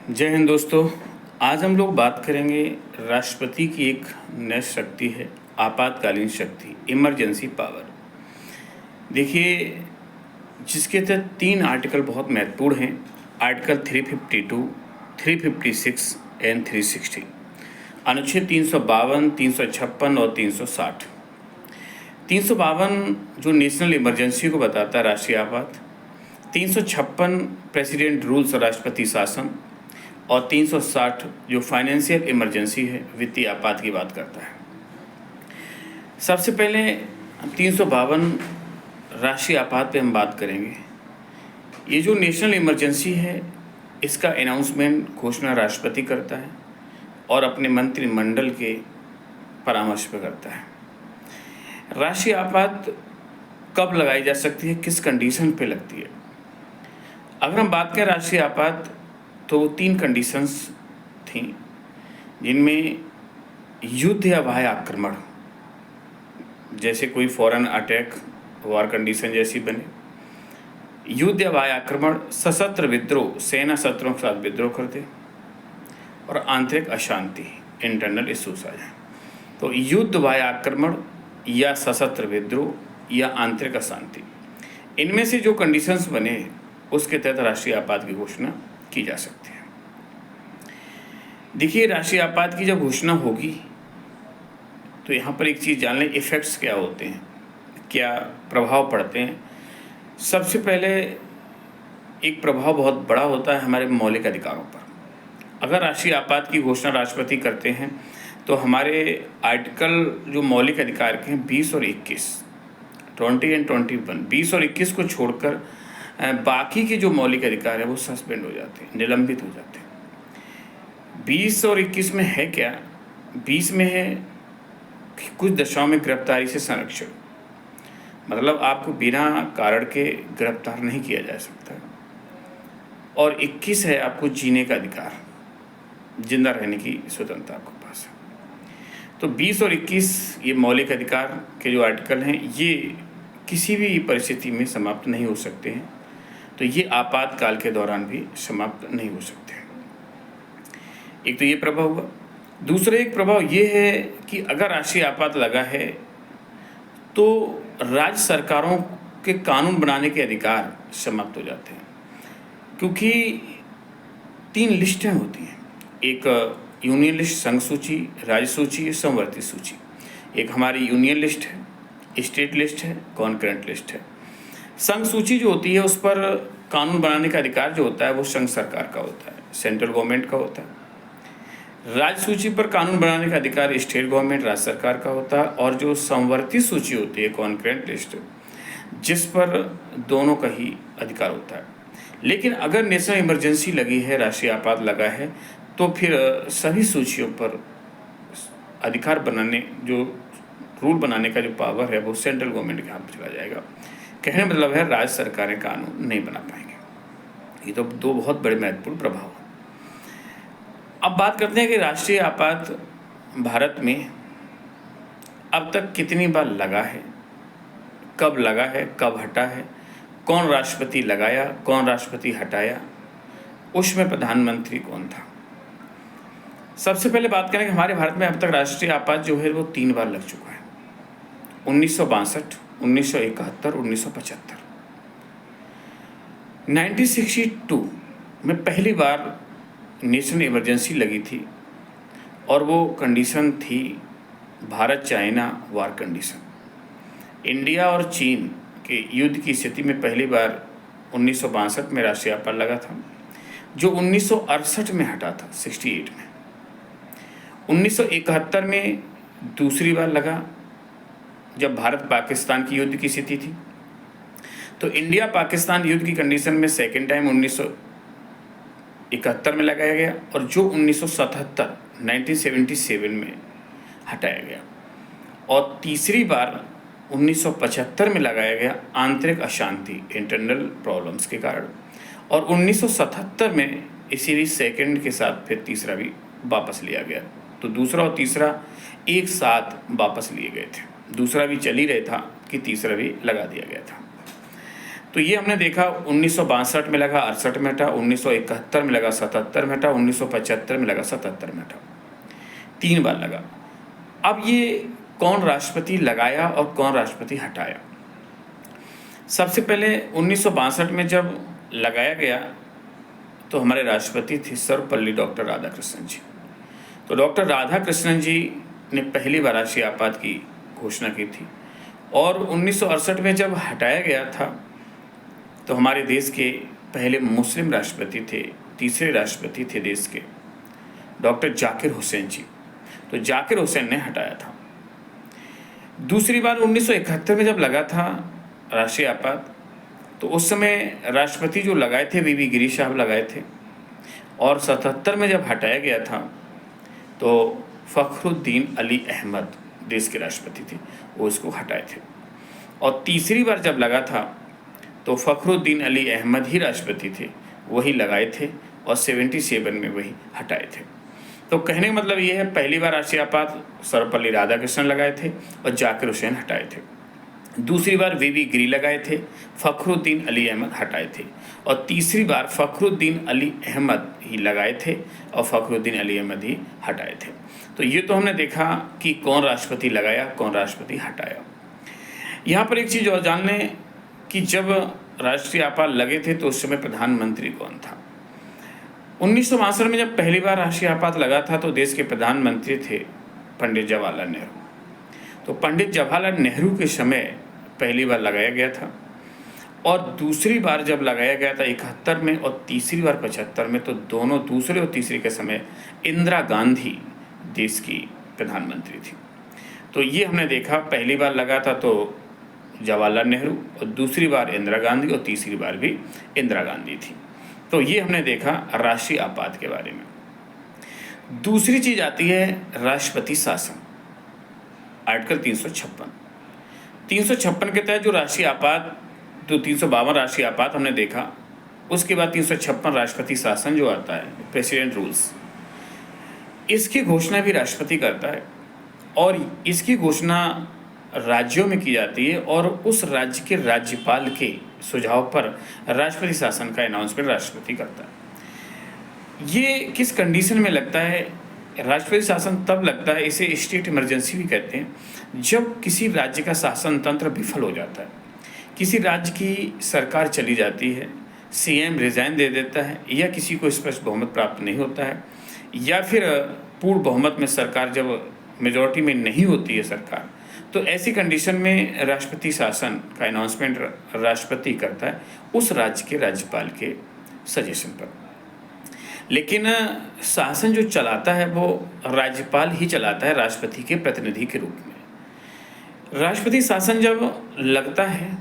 जय हिंद दोस्तों। आज हम लोग बात करेंगे राष्ट्रपति की एक नई शक्ति है, आपातकालीन शक्ति, इमरजेंसी पावर। देखिए, जिसके तहत 3 आर्टिकल बहुत महत्वपूर्ण हैं। आर्टिकल 352, 356 एंड 360, अनुच्छेद 352, 356 और 360। 352 जो नेशनल इमरजेंसी को बताता है, राष्ट्रीय आपात। 356 प्रेसिडेंट रूल्स, राष्ट्रपति शासन। और 360 जो फाइनेंशियल इमरजेंसी है, वित्तीय आपात की बात करता है। सबसे पहले 352 राष्ट्रीय आपात पे हम बात करेंगे। ये जो नेशनल इमरजेंसी है, इसका अनाउंसमेंट, घोषणा राष्ट्रपति करता है और अपने मंत्रिमंडल के परामर्श पर करता है। राष्ट्रीय आपात कब लगाई जा सकती है, किस कंडीशन पे लगती है? अगर हम बात करें राष्ट्रीय आपात, तो 3 कंडीशंस थी, जिनमें युद्ध या बाह्य आक्रमण, जैसे कोई फॉरेन अटैक, वार कंडीशन जैसी बने, युद्ध या बाह्य आक्रमण, सशस्त्र विद्रोह, सेना शत्रुओं के साथ विद्रोह कर दे, और आंतरिक अशांति, इंटरनल इश्यूज आ जाए। तो युद्ध, बाह्य आक्रमण या सशस्त्र विद्रोह या आंतरिक अशांति, इनमें से जो कंडीशंस बने, उसके तहत राष्ट्रीय आपात की घोषणा की जा सकती है। देखिए, राष्ट्रीय आपात की जब घोषणा होगी, तो यहाँ पर एक चीज़ जान लें, इफ़ेक्ट्स क्या होते हैं, क्या प्रभाव पड़ते हैं। सबसे पहले एक प्रभाव बहुत बड़ा होता है हमारे मौलिक अधिकारों पर। अगर राष्ट्रीय आपात की घोषणा राष्ट्रपति करते हैं, तो हमारे आर्टिकल जो मौलिक अधिकार के हैं 20 और 21, 20 एंड 21, 20 और 21 को छोड़कर बाकी के जो मौलिक अधिकार है वो सस्पेंड हो जाते हैं, निलंबित हो जाते हैं। 20 और 21 में है क्या? 20 में है कि कुछ दशाओं में गिरफ्तारी से संरक्षण, मतलब आपको बिना कारण के गिरफ्तार नहीं किया जा सकता। और 21 है आपको जीने का अधिकार, जिंदा रहने की स्वतंत्रता आपके पास है। तो 20 और 21 ये मौलिक अधिकार के जो आर्टिकल हैं, ये किसी भी परिस्थिति में समाप्त नहीं हो सकते हैं। तो ये आपातकाल के दौरान भी समाप्त नहीं हो सकते। एक तो ये प्रभाव हुआ। दूसरा एक प्रभाव ये है कि अगर राष्ट्रीय आपात लगा है, तो राज्य सरकारों के कानून बनाने के अधिकार समाप्त हो जाते हैं, क्योंकि 3 लिस्टें होती हैं। एक यूनियन लिस्ट, संघ सूची, राज्य सूची, समवर्ती सूची। एक हमारी यूनियन लिस्ट है, स्टेट लिस्ट है, कॉन्करेंट लिस्ट है। संघ सूची जो होती है, उस पर कानून बनाने का अधिकार जो होता है वो संघ सरकार का होता है, सेंट्रल गवर्नमेंट का होता है। राज्य सूची पर कानून बनाने का अधिकार स्टेट गवर्नमेंट, राज्य सरकार का होता है। और जो समवर्ती सूची होती है, कॉन्करेंट लिस्ट, जिस पर दोनों का ही अधिकार होता है। लेकिन अगर नेशनल इमरजेंसी लगी है, राष्ट्रीय आपात लगा है, तो फिर सभी सूचियों पर अधिकार बनाने, जो रूल बनाने का जो पावर है, वो सेंट्रल गवर्नमेंट के हाथ में चला जाएगा। कहने मतलब है, राज्य सरकारें कानून नहीं बना पाएंगे। ये तो 2 बहुत बड़े महत्वपूर्ण प्रभाव हैं। अब बात करते हैं कि राष्ट्रीय आपात भारत में अब तक कितनी बार लगा है, कब लगा है, कब हटा है, कौन राष्ट्रपति लगाया, कौन राष्ट्रपति हटाया, उसमें प्रधानमंत्री कौन था। सबसे पहले बात करें कि हमारे भारत में अब तक राष्ट्रीय आपात जो है वो 3 बार लग चुका है। 1962, 1971, 1975। 1962 में पहली बार नेशनल इमरजेंसी लगी थी, और वो कंडीशन थी Bharat China war condition. India और चीन के युद्ध की स्थिति में पहली बार 1962 में राष्ट्रीय आपात लगा था, जो 1968 में हटा था, 68 में। 1971 में दूसरी बार लगा, जब भारत पाकिस्तान की युद्ध की स्थिति थी। तो इंडिया पाकिस्तान युद्ध की कंडीशन में सेकेंड टाइम 1971 में लगाया गया, और जो 1977 में हटाया गया। और तीसरी बार 1975 में लगाया गया, आंतरिक अशांति, इंटरनल प्रॉब्लम्स के कारण। और 1977 में इसी सेकेंड के साथ फिर तीसरा भी वापस लिया गया। तो दूसरा और तीसरा एक साथ वापस लिए गए थे। दूसरा भी चल ही रहा था कि तीसरा भी लगा दिया गया था। तो ये हमने देखा 1962 में लगा, 68 में हटा, 1971 में लगा, 77 में हटा, 1975 में लगा, 77 में हटा, 3 बार लगा। अब ये कौन राष्ट्रपति लगाया और कौन राष्ट्रपति हटाया? सबसे पहले 1962 में जब लगाया गया तो हमारे राष्ट्रपति थे सर्वपल्ली डॉक्टर राधाकृष्णन जी। तो डॉक्टर राधाकृष्णन जी ने पहली बार राष्ट्रीय आपात की घोषणा की थी। और 1968 में जब हटाया गया था तो हमारे देश के पहले मुस्लिम राष्ट्रपति थे, तीसरे राष्ट्रपति थे देश के, डॉक्टर जाकिर हुसैन जी। तो जाकिर हुसैन ने हटाया था। दूसरी बार 1971 में जब लगा था राष्ट्रीय आपात, तो उस समय राष्ट्रपति जो लगाए थे वीवी गिरी साहब लगाए थे। और 77 में जब हटाया गया था तो फ़खरुद्दीन अली अहमद देश के राष्ट्रपति थे, वो इसको हटाए थे। और तीसरी बार जब लगा था तो फ़खरुद्दीन अली अहमद ही राष्ट्रपति थे, वही लगाए थे और 77 में वही हटाए थे। तो कहने का मतलब ये है, पहली बार राष्ट्रीय आपात सर्वपल्ली राधाकृष्णन लगाए थे और जाकिर हुसैन हटाए थे। दूसरी बार वीवी गिरी लगाए थे, फ़खरुद्दीन अली अहमद हटाए थे। और तीसरी बार फ़खरुद्दीन अली अहमद ही लगाए थे और फ़खरुद्दीन अली अहमद ही हटाए थे। तो ये तो हमने देखा कि कौन राष्ट्रपति लगाया, कौन राष्ट्रपति हटाया। यहाँ पर एक चीज़ और जान लें कि जब राष्ट्रीय आपात लगे थे तो उस समय प्रधानमंत्री कौन था। 1962 में जब पहली बार राष्ट्रीय आपात लगा था तो देश के प्रधानमंत्री थे पंडित जवाहरलाल नेहरू। तो पंडित जवाहरलाल नेहरू के समय पहली बार लगाया गया था। और दूसरी बार जब लगाया गया था 71 में और तीसरी बार 75 में, तो दोनों दूसरे और तीसरे के समय इंदिरा गांधी देश की प्रधानमंत्री थी। तो ये हमने देखा, पहली बार लगा था तो जवाहरलाल नेहरू और दूसरी बार इंदिरा गांधी और तीसरी बार भी इंदिरा गांधी थी। तो ये हमने देखा राष्ट्रीय आपात के बारे में। दूसरी चीज़ आती है राष्ट्रपति शासन, आर्टिकल 356 के तहत जो राष्ट्रीय आपात, तो 352 राष्ट्रीय आपात हमने देखा। उसके बाद 356 राष्ट्रपति शासन जो आता है, प्रेसिडेंट रूल्स, इसकी घोषणा भी राष्ट्रपति करता है। और इसकी घोषणा राज्यों में की जाती है और उस राज्य के राज्यपाल के सुझाव पर राष्ट्रपति शासन का अनाउंसमेंट राष्ट्रपति करता है। ये किस कंडीशन में लगता है? राष्ट्रपति शासन तब लगता है, इसे स्टेट इमरजेंसी भी कहते हैं, जब किसी राज्य का शासन तंत्र विफल हो जाता है, किसी राज्य की सरकार चली जाती है, सीएम रिजाइन दे देता है, या किसी को स्पष्ट बहुमत प्राप्त नहीं होता है, या फिर पूर्ण बहुमत में सरकार जब मेजॉरिटी में नहीं होती है सरकार, तो ऐसी कंडीशन में राष्ट्रपति शासन का अनाउंसमेंट राष्ट्रपति करता है उस राज्य के राज्यपाल के सजेशन पर। लेकिन शासन जो चलाता है वो राज्यपाल ही चलाता है, राष्ट्रपति के प्रतिनिधि के रूप में। राष्ट्रपति शासन जब लगता है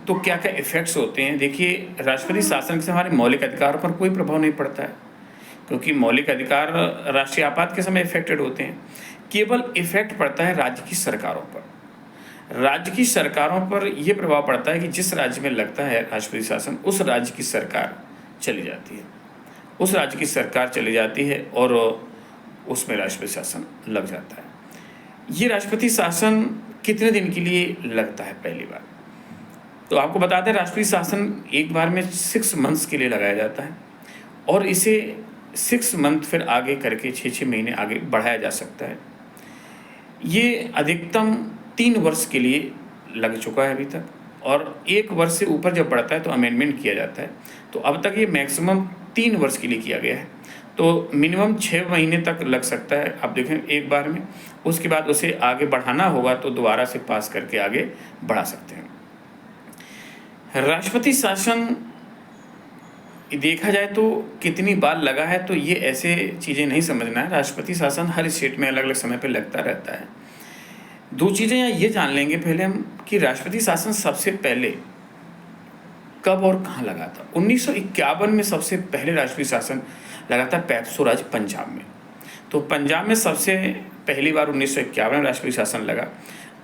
तो क्या क्या इफ़ेक्ट्स होते हैं? देखिए, राष्ट्रपति शासन से हमारे मौलिक अधिकारों पर कोई प्रभाव नहीं पड़ता है, क्योंकि मौलिक अधिकार राष्ट्रीय आपात के समय इफेक्टेड होते हैं। केवल इफेक्ट पड़ता है राज्य की सरकारों पर। राज्य की सरकारों पर यह प्रभाव पड़ता है कि जिस राज्य में लगता है राष्ट्रपति शासन, उस राज्य की सरकार चली जाती है, उस राज्य की सरकार चली जाती है और उसमें राष्ट्रपति शासन लग जाता है। ये राष्ट्रपति शासन कितने दिन के लिए लगता है? पहली बार तो आपको बताते हैं, राष्ट्रपति शासन एक बार में 6 मंथ्स के लिए लगाया जाता है और इसे 6 मंथ फिर आगे करके 6 महीने आगे बढ़ाया जा सकता है। ये अधिकतम 3 वर्ष के लिए लग चुका है अभी तक, और 1 वर्ष से ऊपर जब बढ़ता है तो अमेंडमेंट किया जाता है। तो अब तक ये मैक्सिमम 3 वर्ष के लिए किया गया है, तो मिनिमम 6 महीने तक लग सकता है। आप देखें एक बार में, उसके बाद उसे आगे बढ़ाना होगा तो दोबारा से पास करके आगे बढ़ा सकते हैं। राष्ट्रपति शासन देखा जाए तो कितनी बार लगा है, तो ये ऐसे चीज़ें नहीं समझना है। राष्ट्रपति शासन हर स्टेट में अलग अलग समय पर लगता रहता है। 2 चीज़ें यहाँ ये जान लेंगे पहले हम कि राष्ट्रपति शासन सबसे पहले कब और कहाँ लगा था। 1951 में सबसे पहले राष्ट्रपति शासन लगा था पैप्सू राज्य पंजाब में। तो पंजाब में सबसे पहली बार 1951 में राष्ट्रपति शासन लगा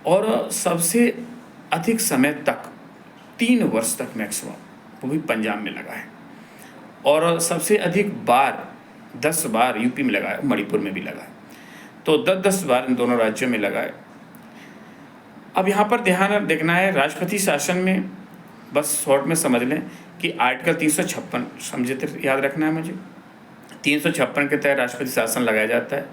और सबसे अधिक समय तक 3 वर्ष तक मैक्सिमम वो भी पंजाब में लगा है, और सबसे अधिक बार 10 बार यूपी में लगा है, मणिपुर में भी लगा है। तो 10 बार इन दोनों राज्यों में लगा है। अब यहाँ पर ध्यान देखना है, राष्ट्रपति शासन में बस शॉर्ट में समझ लें कि आर्टिकल 356 समझे तो याद रखना है मुझे। 356 के तहत राष्ट्रपति शासन लगाया जाता है।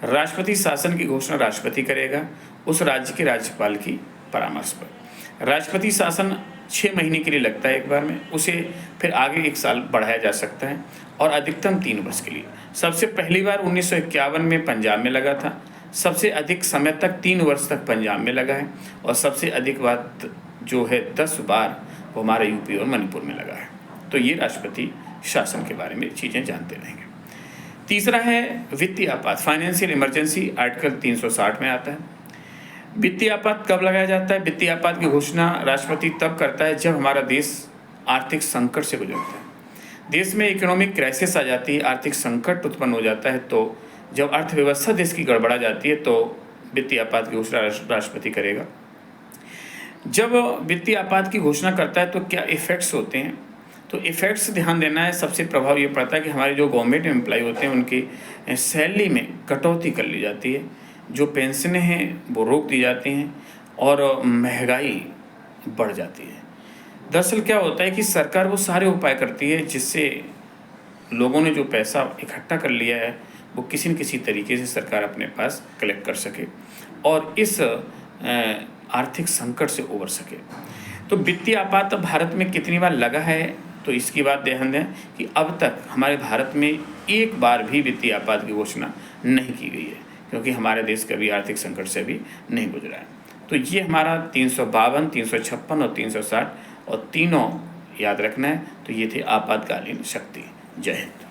राष्ट्रपति शासन की घोषणा राष्ट्रपति करेगा उस राज्य के राज्यपाल की परामर्श पर। राष्ट्रपति शासन 6 महीने के लिए लगता है एक बार में, उसे फिर आगे 1 साल बढ़ाया जा सकता है और अधिकतम 3 वर्ष के लिए। सबसे पहली बार 1951 में पंजाब में लगा था, सबसे अधिक समय तक 3 वर्ष तक पंजाब में लगा है, और सबसे अधिक बार जो है 10 बार वो हमारे यूपी और मणिपुर में लगा है। तो ये राष्ट्रपति शासन के बारे में चीज़ें जानते रहेंगे। तीसरा है वित्तीय आपात, फाइनेंशियल इमरजेंसी, आर्टिकल 360 में आता है। वित्तीय आपात कब लगाया जाता है? वित्तीय आपात की घोषणा राष्ट्रपति तब करता है जब हमारा देश आर्थिक संकट से गुजरता है, देश में इकोनॉमिक क्राइसिस आ जाती है, आर्थिक संकट उत्पन्न हो जाता है। तो जब अर्थव्यवस्था देश की गड़बड़ा जाती है तो वित्तीय आपात की घोषणा राष्ट्रपति करेगा। जब वित्तीय आपात की घोषणा करता है तो क्या इफ़ेक्ट्स होते हैं? तो इफ़ेक्ट्स ध्यान देना है। सबसे प्रभाव ये पड़ता है कि हमारे जो गवर्नमेंट एम्प्लॉय होते हैं उनकी सैलरी में कटौती कर ली जाती है, जो पेंशनें हैं वो रोक दी जाती हैं और महंगाई बढ़ जाती है। दरअसल क्या होता है कि सरकार वो सारे उपाय करती है जिससे लोगों ने जो पैसा इकट्ठा कर लिया है वो किसी न किसी तरीके से सरकार अपने पास कलेक्ट कर सके और इस आर्थिक संकट से उबर सके। तो वित्तीय आपात भारत में कितनी बार लगा है? तो इसकी बात ध्यान दें कि अब तक हमारे भारत में एक बार भी वित्तीय आपात की घोषणा नहीं की गई है, क्योंकि हमारे देश कभी आर्थिक संकट से भी नहीं गुजरा है। तो ये हमारा 352, 356 और 360 और तीनों याद रखना है। तो ये थे आपातकालीन शक्ति। जय हिंद।